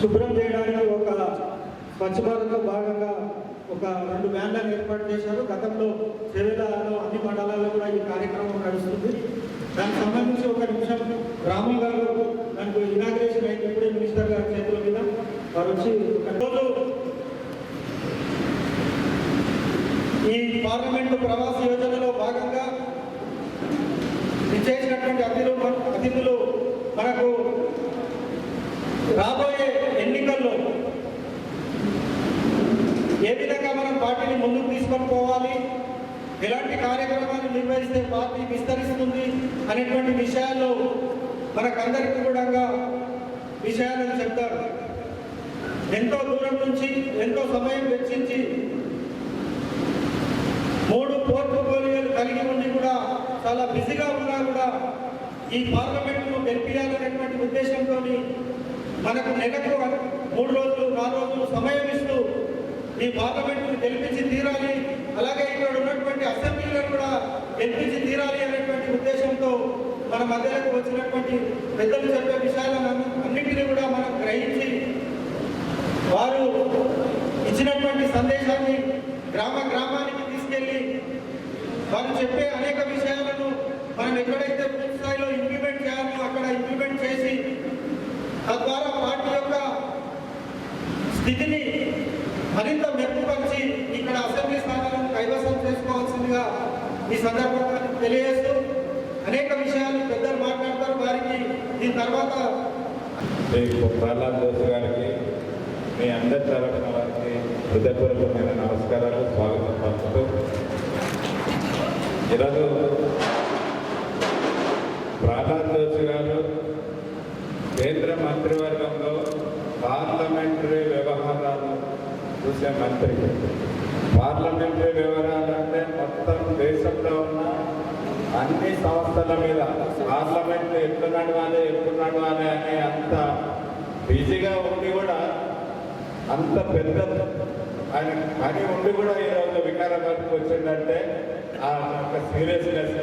శుభ్రం చేయడానికి ఒక స్వచ్ఛ భారత్లో భాగంగా ఒక 2 వ్యాన్లను ఏర్పాటు చేశారు. గతంలో చెరువులలో అన్ని మండలాల్లో కూడా ఈ కార్యక్రమం నడుస్తుంది. దానికి సంబంధించి ఒక నిమిషం రాముల్ గారు దానికి ఇనాగ్రేషన్ అయినప్పుడే మినిస్టర్ గారి చేతుల మీద వారు వచ్చి ఈ పార్లమెంటు ప్రవాస యోజనలో భాగంగా చేసినటువంటి అతిథులు మనకు రాబోయే ఎన్నికల్లో ఏ విధంగా మనం పార్టీని ముందుకు తీసుకొని పోవాలి, ఎలాంటి కార్యక్రమాలు నిర్వహిస్తే పార్టీ విస్తరిస్తుంది అనేటువంటి విషయాల్లో మనకందరికీ కూడా విషయాలను చెప్తారు. ఎంతో దూరం నుంచి ఎంతో సమయం వెచ్చించి 3 పోర్ట్ఫోలియోలు కలిగి ఉండి కూడా చాలా బిజీగా ఉన్నా కూడా ఈ పార్లమెంటును గెలిపించాలనేటువంటి ఉద్దేశంతో మనకు నెలకు 3 రోజులు 4 రోజులు సమయం ఇస్తూ ఈ పార్లమెంటును గెలిపించి తీరాలి, అలాగే ఇక్కడ ఉన్నటువంటి అసెంబ్లీలను కూడా గెలిపించి తీరాలి అనేటువంటి ఉద్దేశంతో మన మధ్యలోకి వచ్చినటువంటి పెద్దలు చెప్పే విషయాలను అన్నింటినీ కూడా మనం గ్రహించి వారు ఇచ్చినటువంటి సందేశాన్ని గ్రామానికి తీసుకెళ్ళి వారు చెప్పే అనేక విషయాలను మనం ఎక్కడైతే పూర్తి స్థాయిలో ఇంప్లిమెంట్ చేయాలో అక్కడ ఇంప్లిమెంట్ చేసి తద్వారా పార్టీ యొక్క స్థితిని మరింత మెరుగుపరిచి ఇక్కడ అసెంబ్లీ స్థానాలను కైవసం చేసుకోవాల్సిందిగా ఈ సందర్భంగా తెలియజేస్తూ అనేక విషయాలు పెద్దలు మాట్లాడతారు. వారికి దీని తర్వాత ప్రహ్లాద్ జోషి గారికి మీ అందరి తరఫున వారికి హృదయపూర్వకమైన నమస్కారాలు, స్వాగతం పలుకుతూ ఈరోజు ప్రహ్లాద్ జోషి గారు కేంద్ర మంత్రివర్గంలో పార్లమెంటరీ వ్యవహారాలు చూసే మంత్రి. పార్లమెంటరీ వ్యవహారాలు అంటే మొత్తం దేశంలో ఉన్న అన్ని సంస్థల మీద పార్లమెంట్ ఎప్పుడు నడవాలి అనే అంత బిజీగా ఉండి కూడా అంత పెద్ద ఆయన పని ఉండి కూడా ఈరోజు వికారాబాద్కి వచ్చిందంటే ఆ ఒక సీరియస్నెస్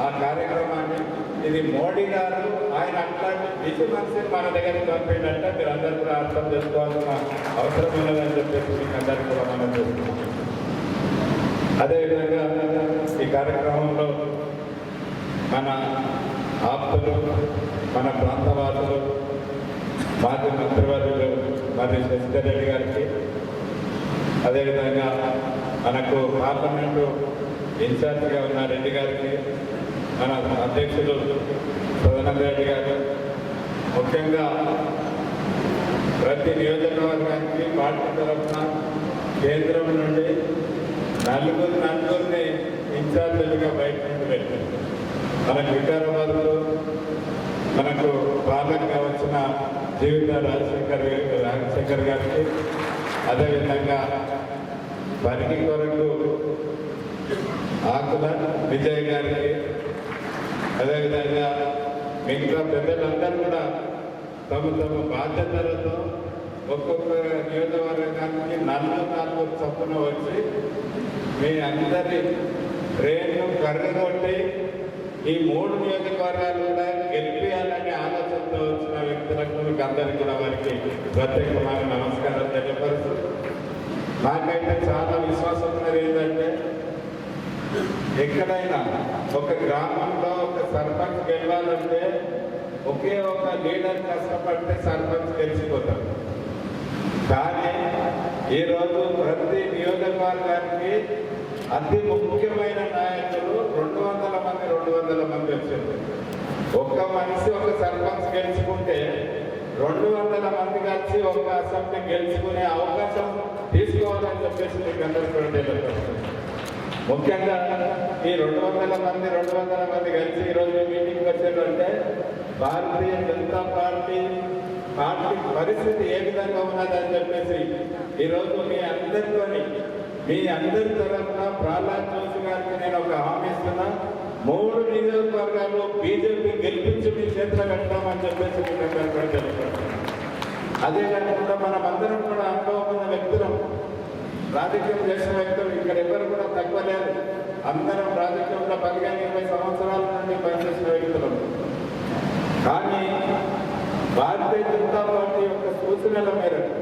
ఆ కార్యక్రమాన్ని ఇది మోడీ గారు ఆయన అట్లాంటి బిజీ మనిషిని మన దగ్గరికి పంపిందంటే మీరు అందరూ కూడా అర్థం చేసుకోవాల్సిన అవసరం ఉన్నదని చెప్పేసి మీకు అందరికీ కూడా మనం చేస్తున్నాం. అదేవిధంగా ఈ కార్యక్రమంలో మన ఆప్తులు, మన ప్రాంతవాసులు, మాజీ మంత్రివర్యులు మరి శశిధర్ రెడ్డి గారికి, అదేవిధంగా మనకు పార్లమెంటు ఇన్ఛార్జిగా ఉన్న రెడ్డి గారికి, మన అధ్యక్షులు సదానంద రెడ్డి గారు, ముఖ్యంగా ప్రతి నియోజకవర్గానికి పార్టీ తరఫున కేంద్రం నుండి నలుగురిని ఇన్ఛార్జీలుగా బయట నుండి పెట్టారు. మనకు వికారాబాద్లో మనకు పాలనగా వచ్చిన జీవిత రాజశేఖర్ గారికి, అదేవిధంగా పనికి కొరకు ఆకుల విజయ్ గారికి, అదేవిధంగా మిగతా పెద్దలందరూ కూడా తమ బాధ్యతలతో ఒక్కొక్క నియోజకవర్గానికి 4 చొప్పున వచ్చి మీ అందరి ట్రైన్ను కర్రగొట్టి ఈ 3 నియోజకవర్గాలు కూడా గెలిపియాలనే ఆలోచనతో వచ్చిన వ్యక్తులకు అందరికీ కూడా వారికి ప్రత్యేకమైన నమస్కారం తెలియపరుస్తూ, నాకైతే చాలా విశ్వాసం ఉన్నది ఏంటంటే ఎక్కడైనా ఒక గ్రామంలో ఒక సర్పంచ్ గెలవాలంటే ఒకే ఒక లీడర్ కష్టపడితే సర్పంచ్ గెలిచిపోతారు. కానీ ఈరోజు ప్రతి నియోజకవర్గానికి అతి ముఖ్యమైన నాయకులు 200 మంది వచ్చారు. ఒక్క మనిషి ఒక సర్పంచ్ గెలుచుకుంటే 200 మంది కలిసి ఒక అసెంబ్లీ గెలుచుకునే అవకాశం తీసుకోవాలని చెప్పేసి మీకు అందరికీ ముఖ్యంగా ఈ 200 మంది కలిసి ఈరోజు మీటింగ్కి వచ్చారంటే భారతీయ జనతా పార్టీ పరిస్థితి ఏ విధంగా ఉన్నదని చెప్పేసి ఈరోజు మీ అందరి తరఫున ప్రహ్లాద్ జోషి గారికి నేను ఒక హామీ ఇస్తున్నా. 3 నియోజకవర్గాలు బీజేపీ గెలిపించి మీ చేతులు కట్టామని చెప్పేసి మీకు చెప్తాను. అదే కాకుండా మనం అందరం కూడా అనుభవం ఉన్న వ్యక్తులం, రాజకీయం చేసిన వ్యక్తులు ఇక్కడ ఎవరు కూడా తక్కువ లేదు. అందరం రాజకీయంలో 15-20 సంవత్సరాల నుండి పనిచేసిన వ్యక్తులు. కానీ భారతీయ జనతా పార్టీ యొక్క సూచనల మేరకు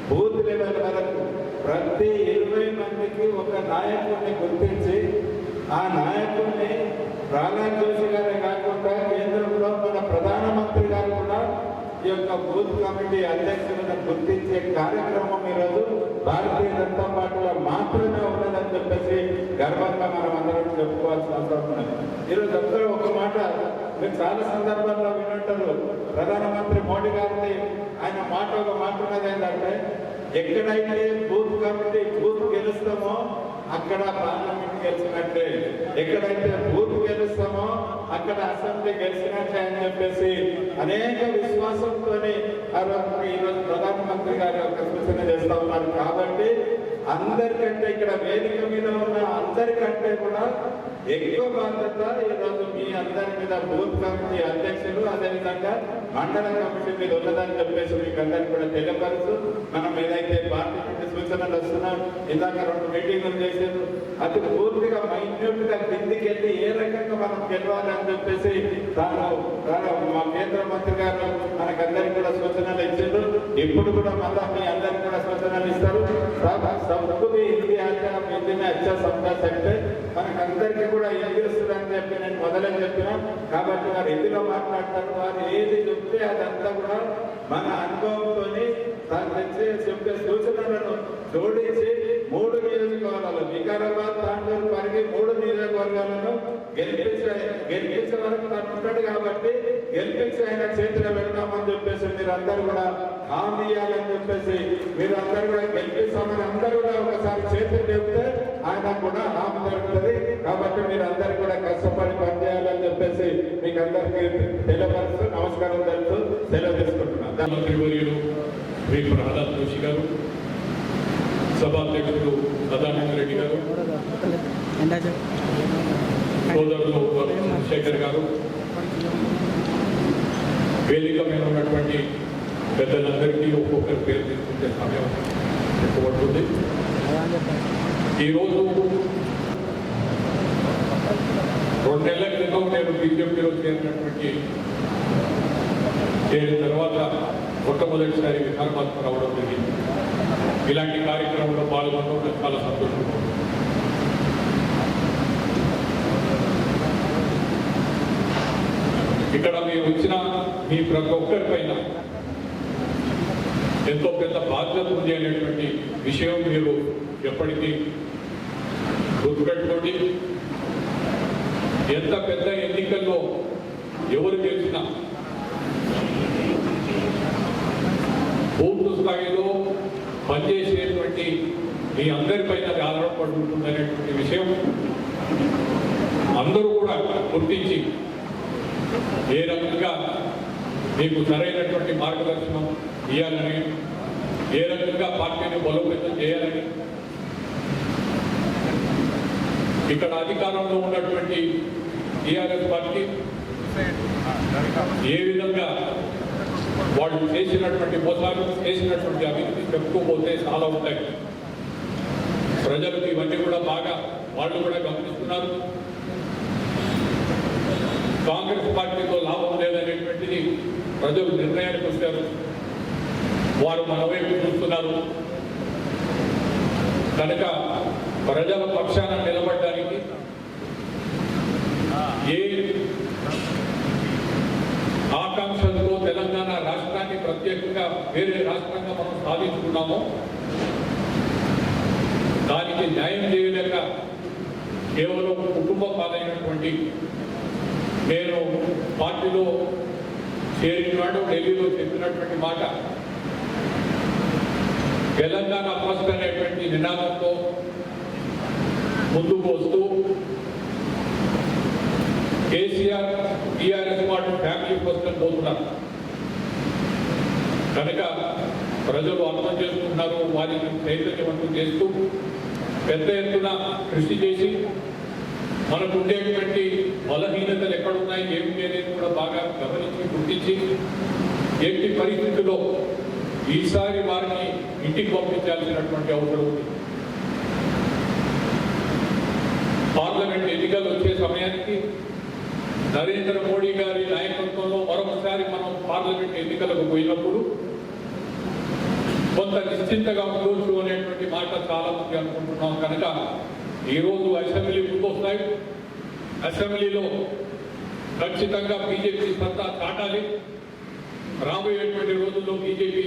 బూత్ లెవెల్ వరకు ప్రతి 20 మందికి ఒక నాయకుడిని గుర్తించి ఆ నాయకుడిని ప్రహ్లాద్ జోషి గారే కాకుండా కేంద్రంలో మన ప్రధానమంత్రి గారు కూడా ఈ యొక్క బూత్ కమిటీ అధ్యక్షులను గుర్తించే కార్యక్రమం ఈరోజు భారతీయ జనతా పార్టీలో మాత్రమే ఉన్నదని చెప్పేసి గర్వంగా మనం అందరం చెప్పుకోవాల్సిన అవసరం ఉన్నది. ఈరోజు అందరూ ఒక మాట మీరు చాలా సందర్భాల్లో వినుంటారు. ప్రధానమంత్రి మోడీ గారిని ఆయన మాట ఒక మాట ఉన్నది ఏంటంటే, ఎక్కడైతే బూత్ కమిటీ బూత్ గెలుస్తామో అక్కడ పార్లమెంట్ గెలిచినట్టే, ఎక్కడైతే బూత్ గెలుస్తామో అక్కడ అసెంబ్లీ గెలిచినట్టే అని చెప్పేసి అనేక విశ్వాసంతో ఈరోజు ప్రధానమంత్రి గారు ఒక సూచన చేస్తా ఉన్నారు. కాబట్టి అందరికంటే ఇక్కడ వేదిక మీద ఉన్న అందరికంటే కూడా ఎక్కువ బాధ్యత ఈరోజు మీ అందరి మీద బూత్ కమిటీ అధ్యక్షులు అదేవిధంగా మండల కమిటీ మీద ఉన్నదని చెప్పేసి మీకు అందరికి కూడా తెలియపరుస్తూ మనం ఏదైతే పార్టీ నుండి సూచనలు వస్తున్నా ఇందాక 2 మీటింగులు చేసేది అది పూర్తిగా మైన్యూట్ గా కిందికి వెళ్ళి ఏ రకంగా మనం గెలవాలని చెప్పేసి మా కేంద్ర మంత్రి గారు మనకందరికి కూడా సూచనలు ఇచ్చారు. ఇప్పుడు కూడా మళ్ళా మీ అందరికి కూడా సూచనలు ఇస్తారు. सबको हिंदी आता हिंदी में अच्छा समझा सकते మనకందరికీ కూడా హిందీ వస్తుందని చెప్పి నేను మొదలే చెప్పినా. కాబట్టి వారు హిందీలో మాట్లాడతారు. వారు ఏది చెప్తే అదంతా కూడా మన అనుభవంతో చెప్పే సూచనలను జోడించి 3 నియోజకవర్గాలు వికారాబాద్, తాండూరు, పరిగి 3 నియోజకవర్గాలను గెలిపించే వరకు తను ఉంటాడు. కాబట్టి గెలిపించి ఆయన చేతిలో పెడతామని చెప్పేసి మీరు అందరూ కూడా హామీ ఇవ్వాలని చెప్పేసి మీరు అందరూ కూడా గెలిపిస్తామని అందరూ కూడా ఒకసారి చేతులు చెప్తే ఆయన కూడా హామీ దొరుకుతుంది. కాబట్టి మీరు అందరూ కూడా కష్టపడి పనిచేయాలని చెప్పేసి మీకు అందరికీ తెలియపరుస్తూ నమస్కారం తెలుస్తూ సెలవు తీసుకుంటున్నాను. మంత్రివర్యులు శ్రీ ప్రహ్లాద్ జోషి గారు, సభాధ్యక్షుడు సదానంద రెడ్డి గారు, సోదరులు శేఖర్ గారు, వేదిక మీద ఉన్నటువంటి పెద్దలందరికీ ఒక్కొక్కరి పేరు తీసుకుంటే సమయం ఎక్కువ పడుతుంది. ఈరోజు 2 నెలల క్రితం నేను బీజేపీలో చేరిన తర్వాత మొట్టమొదటిసారి వికారాబాద్కు రావడం జరిగింది. ఇలాంటి కార్యక్రమంలో పాల్గొనడం చాలా సంతోషంగా ఉంది. ఇక్కడ మీరు వచ్చిన మీ ప్రతి ఒక్కరి పైన ఎంతో పెద్ద బాధ్యత ఉంది అనేటువంటి విషయం మీరు ఎప్పటికీ గుర్తుపెట్టుకోండి. ఎంత పెద్ద ఎన్నికల్లో ఎవరు గెలిచినా పూర్తి స్థాయిలో పనిచేసేటువంటి మీ అందరిపైన ఆధారపడి ఉంటుందనేటువంటి విషయం అందరూ కూడా గుర్తించి ఏ రకంగా మీకు సరైనటువంటి మార్గదర్శనం ఇవ్వాలని, ఏ రకంగా పార్టీని బలోపేతం చేయాలని, ఇక్కడ అధికారంలో ఉన్నటువంటి టీఆర్ఎస్ పార్టీ ఏ విధంగా వాళ్ళు చేసినటువంటి మోసాలు, చేసినటువంటి అభివృద్ధి చెప్పుకోపోతే చాలా ఉంటాయి. ప్రజలకు ఇవన్నీ కూడా బాగా వాళ్ళు కూడా గమనిస్తున్నారు. కాంగ్రెస్ పార్టీతో లాభం లేదనేటువంటిది ప్రజలు నిర్ణయానికి వచ్చారు. వారు మన వైపు చూస్తున్నారు. కనుక ప్రజల పక్షాన నిలబడడానికి ఏ ఆకాంక్షలతో తెలంగాణ రాష్ట్రాన్ని ప్రత్యేకంగా వేరే రాష్ట్రంగా మనం సాధించుకున్నామో దానికి న్యాయం చేయలేక కేవలం కుటుంబ పాలైనటువంటి నేను పార్టీలో చేరినాడు ఢిల్లీలో చెప్పినటువంటి మాట తెలంగాణ ఫస్ట్ అనేటువంటి నినాదంతో ముందుకు వస్తూ KCR TRS party family first అని పోతున్నారు. కనుక ప్రజలు అర్థం చేసుకుంటున్నారు. వారిని చైతన్యవంతం చేస్తూ పెద్ద ఎత్తున కృషి చేసి మనకు ఉండేటువంటి బలహీనతలు ఎక్కడున్నాయి ఏమిటి అనేది కూడా బాగా గమనించి గుర్తించి ఎట్టి పరిస్థితుల్లో ఈసారి వారిని ఇంటికి పంపించాల్సినటువంటి అవసరం ఉంది. పార్లమెంట్ ఎన్నికలు వచ్చే సమయానికి నరేంద్ర మోడీ గారి నాయకత్వంలో మరొకసారి మనం పార్లమెంట్ ఎన్నికలకు పోయినప్పుడు కొంత నిశ్చింతగా ఉండొచ్చు అనేటువంటి మాట చాలా మంది అనుకుంటున్నాం. కనుక ఈరోజు అసెంబ్లీ ముందొస్తాయి. అసెంబ్లీలో ఖచ్చితంగా బీజేపీ సత్తా చాటాలి. రాబోయేటువంటి రోజుల్లో బీజేపీ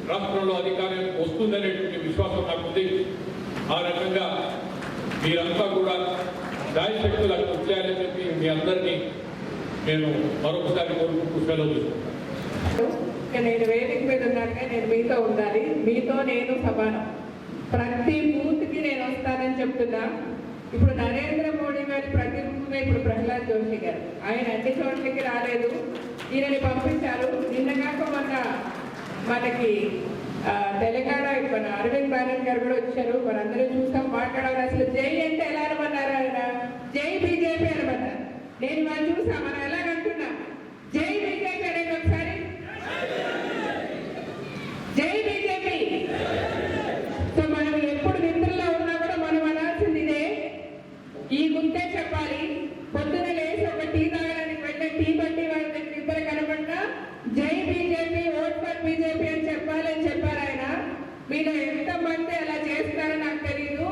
రాష్ట్రంలో అధికారానికి వస్తుందనేటువంటి విశ్వాసం నాకు ఉంది. ఆ రకంగా మీరంతా కూడా శాయశక్తులు అక్కడ వచ్చాయని చెప్పి మీ అందరినీ నేను మరొకసారి కోరుకుంటూ సెలవు తీసుకుంటాను. నేను వేదిక మీద ఉన్నాక నేను మీతో ఉండాలి. మీతో నేను సమానం. ప్రతి బూత్కి నేను వస్తానని చెప్తున్నా. ఇప్పుడు నరేంద్ర మోడీ గారి ప్రతిరూపంగా ఇప్పుడు ప్రహ్లాద్ జోషి గారు, ఆయన అన్ని చోట్లకి రాలేదు. ఈయనని పంపించారు. నిన్నగాక మనకి తెలంగాణ మన అరవింద్ బానర్జీ గారు కూడా వచ్చారు. మనందరూ చూస్తాం, మాట్లాడారు. అసలు జై అంటే ఎలా అనమన్నారు? ఆయన జై బీజేపీ అనమన్నారు. నేను వాళ్ళు చూసా, మనం ఎలాగంటున్నాం జై బీజేపీ అనేది. ఒకసారి జై బీజేపీ. సో మనం ఎప్పుడు నిద్రలో ఉన్నా కూడా మనం అనాల్సింది ఇదే, ఈ గుంతే చెప్పాలి. పొద్దున లేచి ఒక టీ తాగడానికి వెళ్ళే టీ బండి వాళ్ళ దగ్గర ఇద్దరు కనబడ్డా జై బీజేపీ, ఓట్ ఫర్ బీజేపీ అని చెప్పాలని చెప్పారు ఆయన. మీరు ఎంతమంది అలా చేస్తారో నాకు తెలియదు.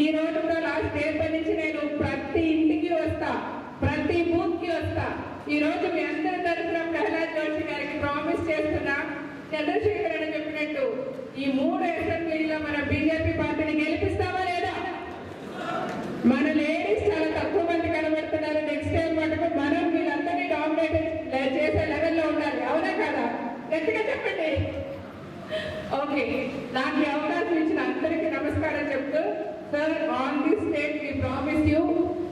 ఈ రోజు కూడా లాస్ట్ ఏప్రిల్ నుంచి నేను ప్రతి ఇంటికి వస్తా, ప్రతి బూత్ కి వస్తా. ఈ రోజు మీ అందరి తరఫున ప్రహ్లాద్ జోషి గారికి ప్రామిస్ చేస్తున్నా, చంద్రశేఖర్ అని చెప్పినట్టు ఈ 3 అసెంబ్లీలో మన బీజేపీ పార్టీని గెలిపిస్తామా లేదా? మన లేడీస్ చాలా తక్కువ మంది కనబడుతున్నారు. నెక్స్ట్ టైం మటుకు మనం వీళ్ళందరినీ డామినేట్ చేసే లెవెల్లో ఉండాలి. అవునా కదా? గట్టిగా చెప్పండి. ఓకే, నాకు ఈ అవకాశం ఇచ్చిన అందరికీ నమస్కారం చెప్తూ, sir, on this state we promise you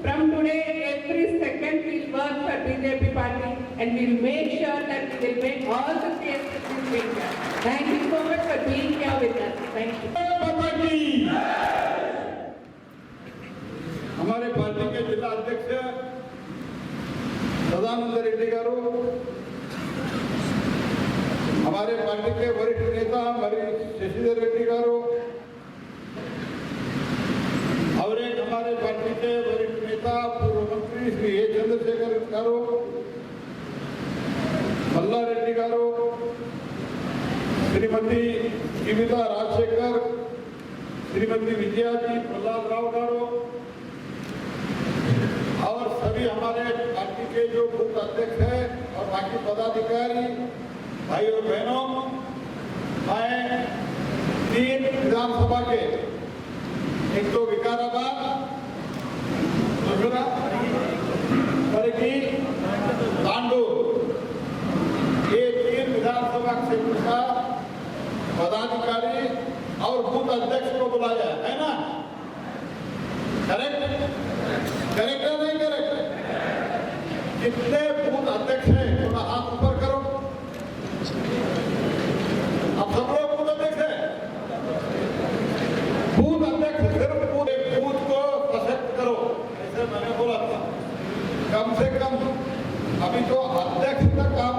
from today every second we'll work for BJP party and we'll make sure that we will make all the states in India. Thank you so much for being here with us. Thank you. हमारे party के जिला अध्यक्ष सदानंद रेड्डी गारू, हमारे party के वरिष्ठ नेता मरी शशिधर रेड्डी गारू और एक हमारे पार्टी के वरिष्ठ नेता पूर्व मंत्री श्री ए चंद्रशेखर गारू, मल्ला रेड्डी गारू, श्रीमती जीविता राजशेखर, श्रीमती विजयाजी प्रहलाद राव गारू और सभी हमारे पार्टी के जो बूथ अध्यक्ष हैं और बाकी पदाधिकारी भाई और बहनों, मैं 3 विधानसभा के, एक तो विकाराबाद, दूसरा परिगी, तांडूर, ये 3 विधानसभा क्षेत्र का पदाधिकारी और बूथ अध्यक्ष को बुलाया है ना? करेक्ट? करेक्ट है नहीं करेक्ट? कितने बूथ अध्यक्ष हैं थोड़ा हाथ ऊपर करो। अब सब लोग बूथ अध्यक्ष हैं। बूथ अध्यक्ष सिर्फ पूरे बूथ को सशक्त करो, ऐसे मैंने बोला था। कम से कम अभी तो अध्यक्ष तक आप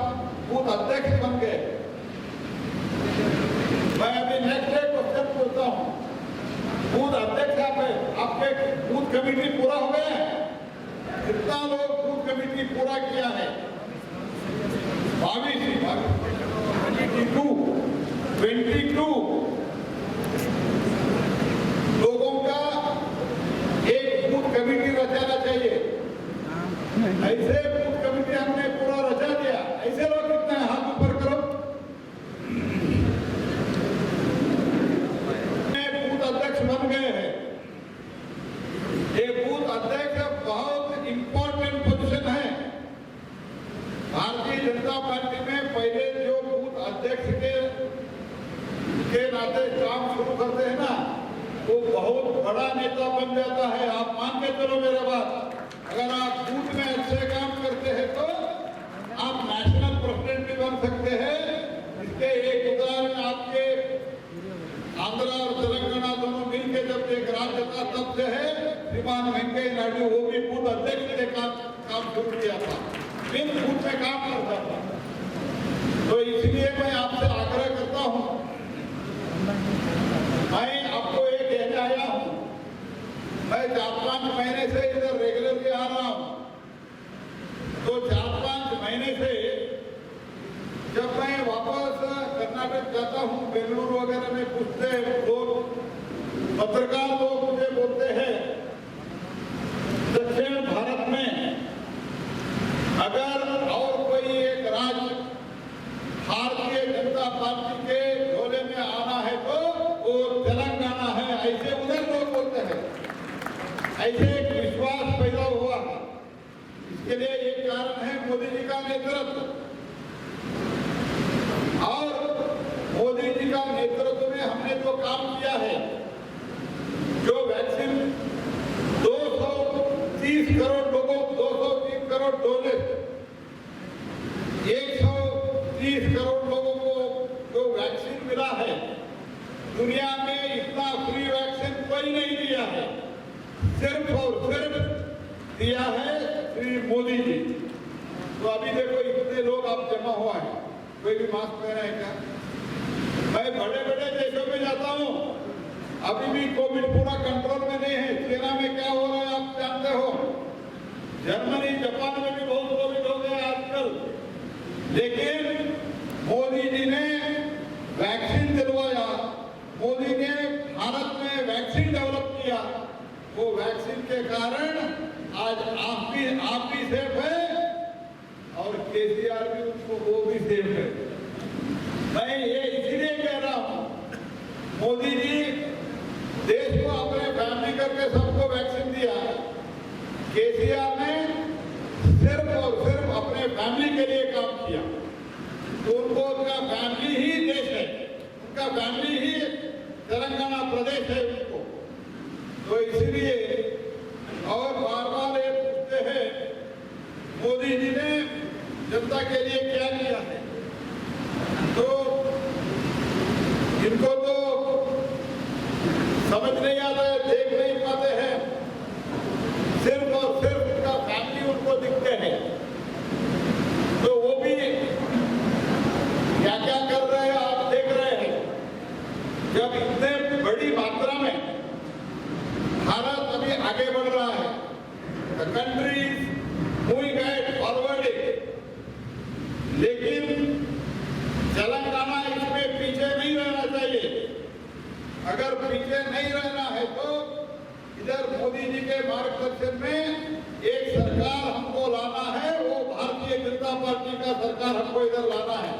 बूथ अध्यक्ष बन गए। मैं अभी नेक्स्ट एक क्वेश्चन पूछता हूँ, बूथ अध्यक्ष आपके बूथ कमेटी पूरा हो गया है? कितना लोग बूथ कमेटी पूरा किया है? 22 लोगों का एक बूथ कमेटी रचाना चाहिए। ऐसे बूथ कमेटी हमने पूरा रचा दिया। ऐसे लोग कितने हैं? हाथ ऊपर करो। बूथ अध्यक्ष बन गए हैं। ये बूथ अध्यक्ष बहुत इंपॉर्टेंट पोजीशन है। भारतीय जनता पार्टी में पहले जो बूथ अध्यक्ष के नाते काम शुरू करते हैं ना, वो बहुत बड़ा नेता बन जाता है। आप मान के चलो मेरे बात। अगर आप बूथ में अच्छे काम करते हैं तो आप नेशनल प्रेसिडेंट भी बन सकते हैं। इसके एक उदाहरण आपके आंध्रा और तेलंगाना दोनों मिलकर जब एक राज्य था तब से है। श्रीमान वेंकैया नायडू वो भी बूथ अध्यक्ष ने काम शुरू किया था, बिन बूथ में काम करता था। तो इसलिए मैं आपसे आग्रह करता हूं, मैं आपको एक कहने आया हूं। मैं 4-5 महीने से इधर रेगुलरली आ रहा हूं। तो 4-5 महीने से जब मैं वापस कर्नाटक जाता हूं, बेंगलुरु वगैरह में कुछ मुझसे लोग पत्रकार लोग मुझे बोलते हैं दक्षिण भारत में अगर और कोई एक राज्य भारतीय जनता पार्टी के झोले में आना है तो वो तेलंगाना है, ऐसे उधर लोग बोलते हैं। ऐसे एक विश्वास पैदा हुआ। इसके लिए एक कारण है मोदी जी का नेतृत्व, और मोदी जी का नेतृत्व में हमने जो काम किया है, जो वैक्सीन 230 करोड़ लोगों को 230 करोड़ डोजेस, 130 करोड़ लोगों को जो वैक्सीन मिला है, दुनिया में इतना फ्री वैक्सीन कोई नहीं दिया है, सिर्फ और सिर्फ दिया है श्री मोदी जी। तो अभी देखो इतने लोग आप जमा हुआ है, कोई भी मास्क पहना है क्या? मैं बड़े बड़े देशों में जाता हूँ, अभी भी कोविड पूरा कंट्रोल में नहीं है। चाइना में क्या हो रहा है आप जानते हो, जर्मनी जापान में भी बहुत कोविड हो गया आजकल, लेकिन मोदी जी ने वैक्सीन दिलवाया, मोदी ने भारत में वैक्सीन डेवलप किया। वो वैक्सीन के कारण आज आप भी सेफ है और केसीआर भी उसको वो भी सेफ है। मैं ये इसलिए कह रहा हूँ, मोदी जी देश को अपने फैमिली करके सबको वैक्सीन दिया, केसीआर ने सिर्फ और सिर्फ अपने फैमिली के लिए काम किया। तो उनको उनका फैमिली ही देश है, उनका फैमिली ही तेलंगाना प्रदेश है उनको। तो इसलिए और बार बार ये पूछते हैं मोदी जी ने जनता के लिए क्या किया है, तो इनको तो समझ नहीं आता है, देख नहीं पाते हैं, सिर्फ और सिर्फ उनका फैमिली उनको दिखते हैं। तो वो भी क्या क्या कर रहे हैं आप देख रहे हैं। जब इतने बड़ी मात्रा में भारत अभी आगे बढ़ रहा है, the country is moving ahead, forwarding, लेकिन तेलंगाना इसमें पीछे नहीं रहना चाहिए। अगर पीछे नहीं रहना है तो इधर मोदी जी के मार्गदर्शन में एक सरकार हमको लाना है, वो भारतीय जनता पार्टी का सरकार हमको इधर लाना है।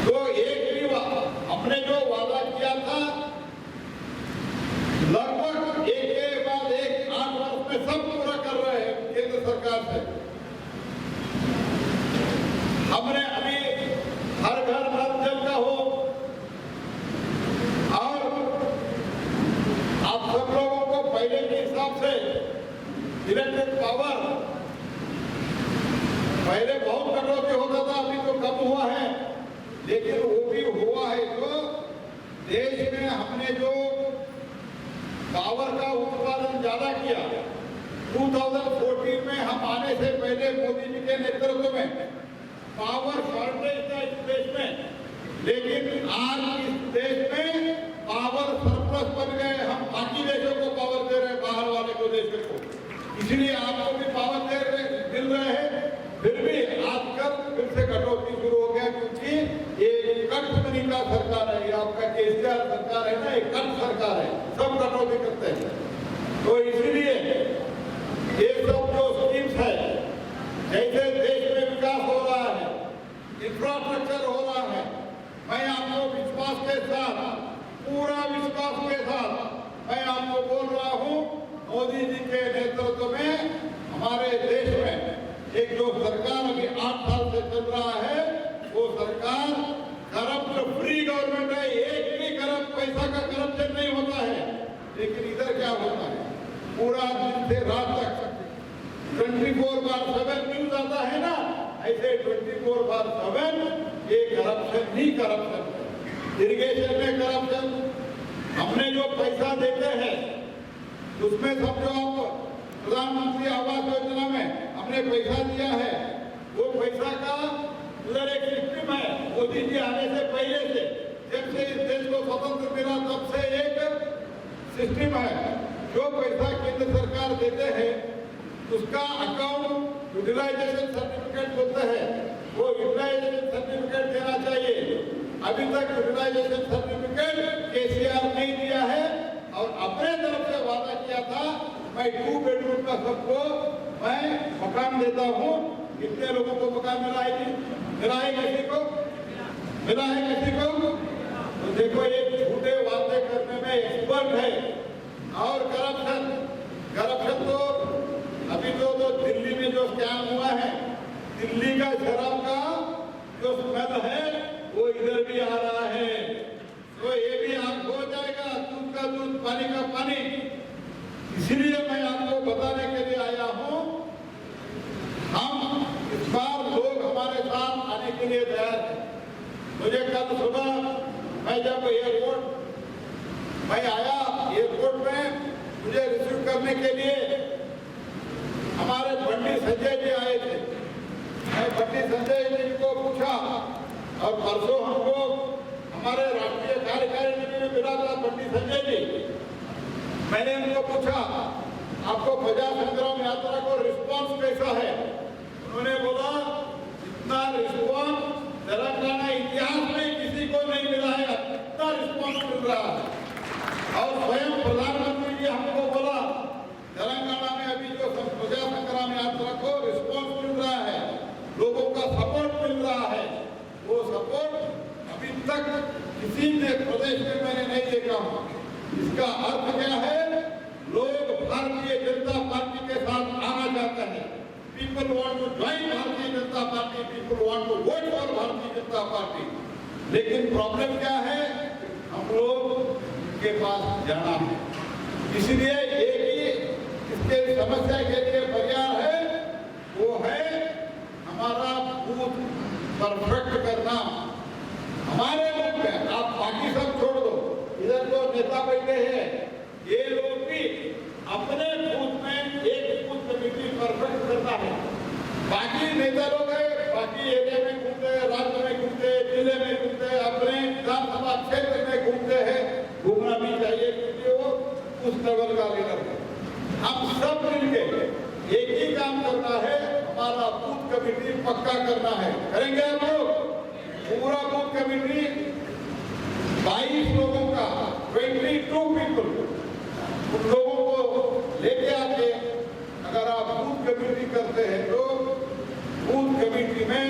तो एक भी हमने जो वादा किया था, लगभग एक के बाद एक 8 वर्ष में सब पूरा कर रहे हैं केंद्र सरकार से। हमने अभी हर घर नल जल का हो, और आप सब लोगों को पहले के हिसाब से इलेक्ट्रिक पावर पहले बहुत कटौती होता था, अभी तो कम हुआ है, लेकिन वो भी हुआ है तो देश में हमने जो पावर का उत्पादन ज्यादा किया। 2014 में हम आने से पहले मोदी जी के नेतृत्व में पावर शॉर्टेज था इस देश में, लेकिन आज इस देश में पावर सरप्लस बन गए। हम बाकी देशों को पावर दे रहे हैं, बाहर वाले को देशों को, इसलिए आपको भी पावर मिल रहे हैं। फिर भी आजकल फिर से कटौती शुरू हो गया, क्योंकि ये कट मनी का सरकार है, ये आपका केसीआर सरकार है ना, ये कट सरकार है, सब कटौती करते हैं। तो इसीलिए ये सब जो स्कीम्स है, जैसे देश में विकास हो रहा है, इंफ्रास्ट्रक्चर हो रहा है, मैं आपको विश्वास के साथ, पूरा विश्वास के साथ मैं आपको बोल रहा हूँ, मोदी जी के नेतृत्व में हमारे देश में एक जो सरकार अभी 8 साल से चल रहा है, वो सरकार करप्ट फ्री गवर्नमेंट है। एक भी पैसा का करप्शन नहीं होता है। लेकिन इधर क्या होता है, पूरा दिन से रात तक 24/7 न्यूज आता है ना, ऐसे 24/7 ये करप्शन ही करप्शन। इरिगेशन में करप्शन, हमने जो पैसा देते हैं उसमें समझो आप प्रधानमंत्री आवास योजना में हमने पैसा दिया है, वो पैसा का उधर एक सिस्टम है, मोदी जी आने से पहले से, जब से इस देश को स्वतंत्र मिला तब से एक सिस्टम है। जो पैसा केंद्र सरकार देते हैं उसका अकाउंट यूटिलाइजेशन सर्टिफिकेट बोलते हैं, वो यूटिलाइजेशन सर्टिफिकेट देना चाहिए। अभी तक यूटिलाइजेशन सर्टिफिकेट केसीआर नहीं दिया है और अपने तरफ से वादा किया था मैं 2 बेडरूम का सबको मैं मकान देता हूँ। कितने लोगों को मकान मिला है जी? मिला है किसी को? मिला है किसी को? तो देखो ये झूठे वादे करने में एक्सपर्ट है। और करप्शन तो अभी तो दिल्ली में जो स्कैम हुआ है, दिल्ली का शराब का जो स्मेल है वो इधर भी आ रहा है। तो ये भी आपको हो जाएगा, दूध का दूध पानी का पानी। इसीलिए मैं आपको बताने के लिए आया हूँ, हम इस बार लोग हमारे साथ आने के लिए तैयार हैं। मुझे कल सुबह मैं जब मैं आया एयरपोर्ट में, मुझे रिसीव करने के लिए हमारे बंटी संजय जी आए थे। मैं बंटी संजय जी को पूछा और परसों हमको हमारे राष्ट्रीय कार्यकारिणी में मिला था बंटी संजय जी। मैंने उनको पूछा आपको प्रजा संग्राम यात्रा को रिस्पांस कैसा है? उन्होंने बोला इतना रिस्पांस तेलंगाना इतिहास में किसी को नहीं मिला है, इतना रिस्पांस मिल रहा है। और स्वयं प्रधानमंत्री जी हमको बोला तेलंगाना में अभी जो प्रजा संग्राम यात्रा को रिस्पांस मिल रहा है, लोगों का सपोर्ट मिल रहा है, वो सपोर्ट अभी तक किसी भी प्रदेश में मैंने नहीं देखा हूँ। इसका अर्थ क्या है? लोग भारतीय जनता पार्टी के साथ आना चाहते हैं। People want to join Bharatiya Janata Party, people want to vote for Bharatiya Janata party. लेकिन प्रॉब्लम क्या है? हम लोग के पास जाना है। इसलिए एक ही इसके समस्या के लिए परिहार है, वो है हमारा बूथ परफेक्ट करना। हमारे मुल्क में आप बाकी सब छोड़ दो, इधर जो नेता बैठे हैं ये लोग भी अपने बूथ में एक बूथ कमेटी परफेक्ट करना है। बाकी नेता लोग है, बाकी एरिया में घूमते हैं, राज्य में घूमते हैं, जिले में घूमते हैं, अपने विधानसभा क्षेत्र में घूमते हैं। घूमना भी चाहिए क्योंकि वो उस लेवल का लीडर है। हम सब मिलके एक ही काम करना है, हमारा बूथ कमेटी पक्का करना है। करेंगे हम लोग? पूरा बूथ कमेटी 22 लोगों का 22 पीपल, उन लोगों को लेके आके अगर आप बूथ कमेटी करते हैं तो बूथ कमेटी में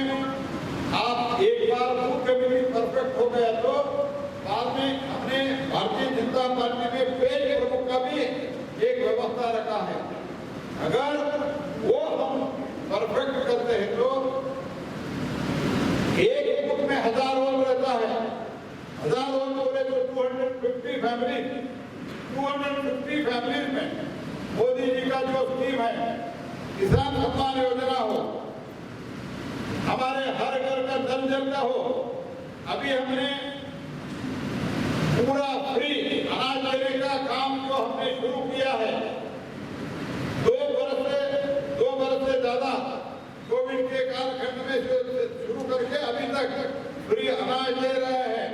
आप एक बार बूथ कमेटी परफेक्ट हो गया तो बाद में हमने भारतीय जनता पार्टी में पेज प्रमुख का भी एक व्यवस्था रखा है। अगर वो हम परफेक्ट करते हैं तो एक बूथ में 1000 रोल रहता है। 1000 रोल बोले तो 250 फैमिलीज में मोदी जी का जो स्कीम है, किसान सम्मान योजना हो, हमारे हर घर का जल जल का हो, अभी हमने पूरा फ्री अनाज देने का काम जो हमने शुरू किया है, 2 बरस से ज्यादा कोविड के कालखंड में शुरू करके अभी तक फ्री अनाज दे रहे हैं।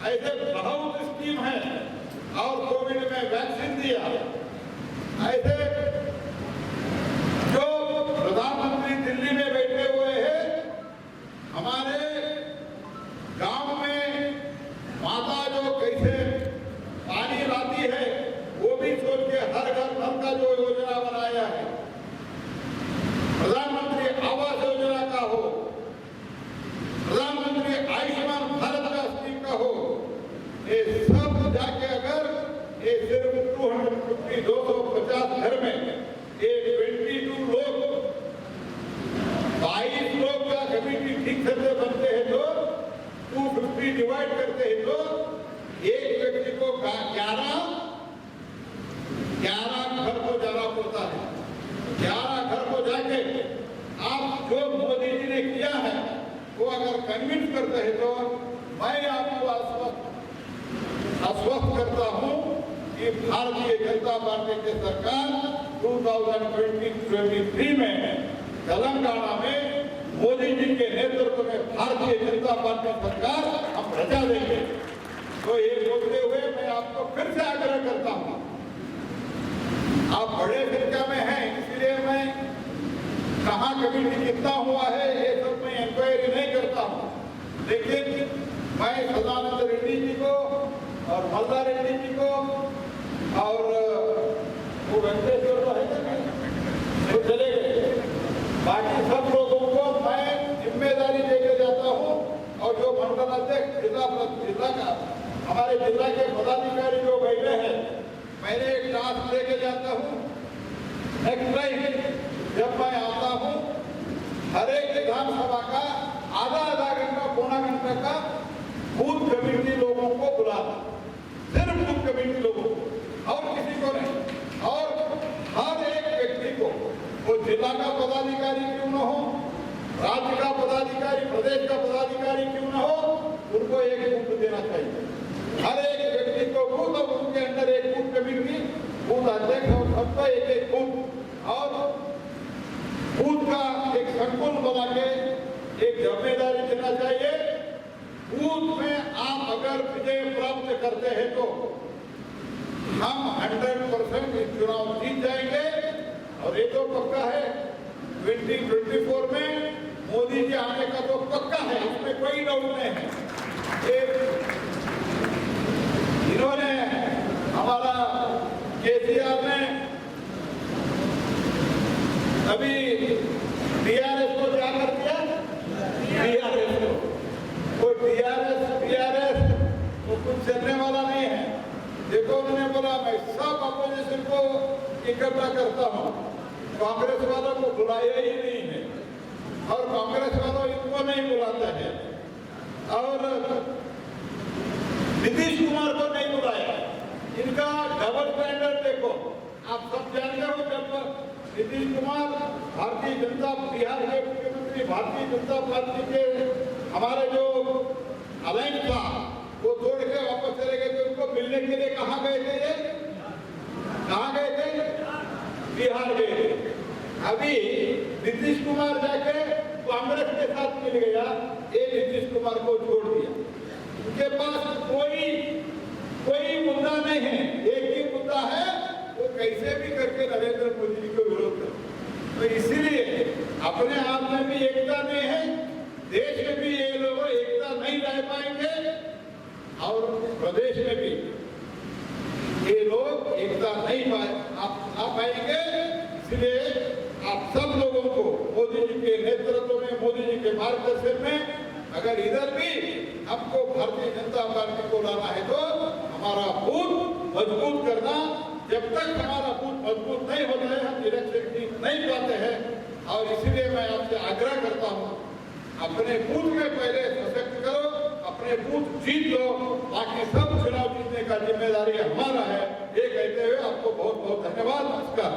ऐसे बहुत स्कीम है। और कोविड में वैक्सीन दिया। ऐसे जो प्रधानमंत्री दिल्ली में बैठे हुए हैं, हमारे गांव में माता जो कैसे पानी लाती है वो भी सोच के हर घर नल का जो योजना बनाया है, प्रधानमंत्री आवास योजना का हो, प्रधानमंत्री आयुष्मान भारत का स्कीम का हो, ये सब जाके अगर ये सिर्फ 250 घर में ये 22 लोग 22 लोग का कमेटी ठीक से बनते हैं तो 250 डिवाइड करते हैं तो एक व्यक्ति को 11 घर को जाना पड़ता है। 11 घर को जाके आप जो मोदी जी ने किया है वो अगर कन्विंस करते हैं तो मैं आपको आश्वस्त करता हूं कि भारतीय जनता पार्टी की सरकार 2023 में तेलंगाना में मोदी जी के नेतृत्व में भारतीय जनता पार्टी सरकार हम रचा देंगे। तो ये बोलते हुए मैं आपको फिर से आग्रह करता हूं, आप बड़े संख्या में हैं, इसलिए मैं कहाँ कमेटी कितना हुआ है ये सब मैं इंक्वायरी नहीं करता हूं, लेकिन मल्ला रेड्डी जी को और वो वेंकटेश्वर तो है क्या नहीं, वो चले गए। बाकी सब लोगों को मैं जिम्मेदारी देकर जाता हूँ और जो मंडल अध्यक्ष जिला का हमारे जिला के पदाधिकारी जो बैठे हैं, मैंने एक टास्क लेके जाता हूँ। नेक्स्ट टाइम जब मैं आता हूँ, हर एक विधानसभा का आधा घंटा पौना घंटा का बूथ कमेटी लोगों को बुलाना, सिर्फ बूथ कमेटी लोगों को और किसी को नहीं। और हर एक व्यक्ति को, वो जिला का पदाधिकारी क्यों न हो, राज्य का पदाधिकारी, प्रदेश का पदाधिकारी क्यों न हो, उनको एक बूथ देना चाहिए। हर एक व्यक्ति को बूथ और उनके अंदर एक बूथ कमेटी, बूथ अध्यक्ष और सबका एक बूथ और बूथ का एक संकुल बना के एक जिम्मेदारी देना चाहिए। बूथ में आप अगर विजय प्राप्त करते हैं तो हम 100% इस चुनाव जीत जाएंगे। और ये तो पक्का है, 2024 में मोदी जी आने का तो पक्का है, इसमें कोई डाउट नहीं है। इन्होंने हमारा केसीआर ने अभी बीआरएस को क्या कर दिया, बीआरएस को, कोई बीआरएस तो कुछ चलने वाला नहीं है। देखो उन्होंने बोला मैं सब अपोजिशन को इकट्ठा करता हूँ, कांग्रेस वालों को बुलाया ही नहीं है और कांग्रेस वालों इनको नहीं बुलाते हैं और नीतीश कुमार को नहीं बुलाया। इनका डबल स्टैंडर्ड देखो, आप सब जानते हो। जब नीतीश कुमार भारतीय जनता बिहार के मुख्यमंत्री, भारतीय जनता पार्टी के हमारे जो अलायंस था वो तोड़ के वापस चले गए थे, उनको मिलने के लिए कहाँ गए थे? ये कहाँ गए थे? बिहार गए थे। अभी नीतीश कुमार जाके कांग्रेस के साथ मिल गया, ये नीतीश कुमार को छोड़ दिया। उनके पास कोई मुद्दा नहीं है, एक ही मुद्दा है, वो कैसे भी करके नरेंद्र मोदी जी को विरोध कर। तो इसीलिए अपने आप में भी एकता नहीं है, देश में भी ये लोग एकता नहीं रह पाएंगे और प्रदेश में भी ये लोग एकता नहीं आ पाएंगे। इसलिए आप सब लोगों को मोदी जी के नेतृत्व में, मोदी जी के मार्गदर्शन में, अगर इधर भी हमको भारतीय जनता पार्टी को लाना है तो हमारा बूथ मजबूत करना। जब तक हमारा बूथ मजबूत नहीं होता है, हम इलेक्शन जीत नहीं पाते हैं। और इसलिए मैं आपसे आग्रह करता हूँ, अपने बूथ में पहले सशक्त करो, अपने बूथ जीत लो, बाकी सब चुनाव जीतने का जिम्मेदारी हमारा है। ये कहते हुए आपको बहुत बहुत धन्यवाद। नमस्कार।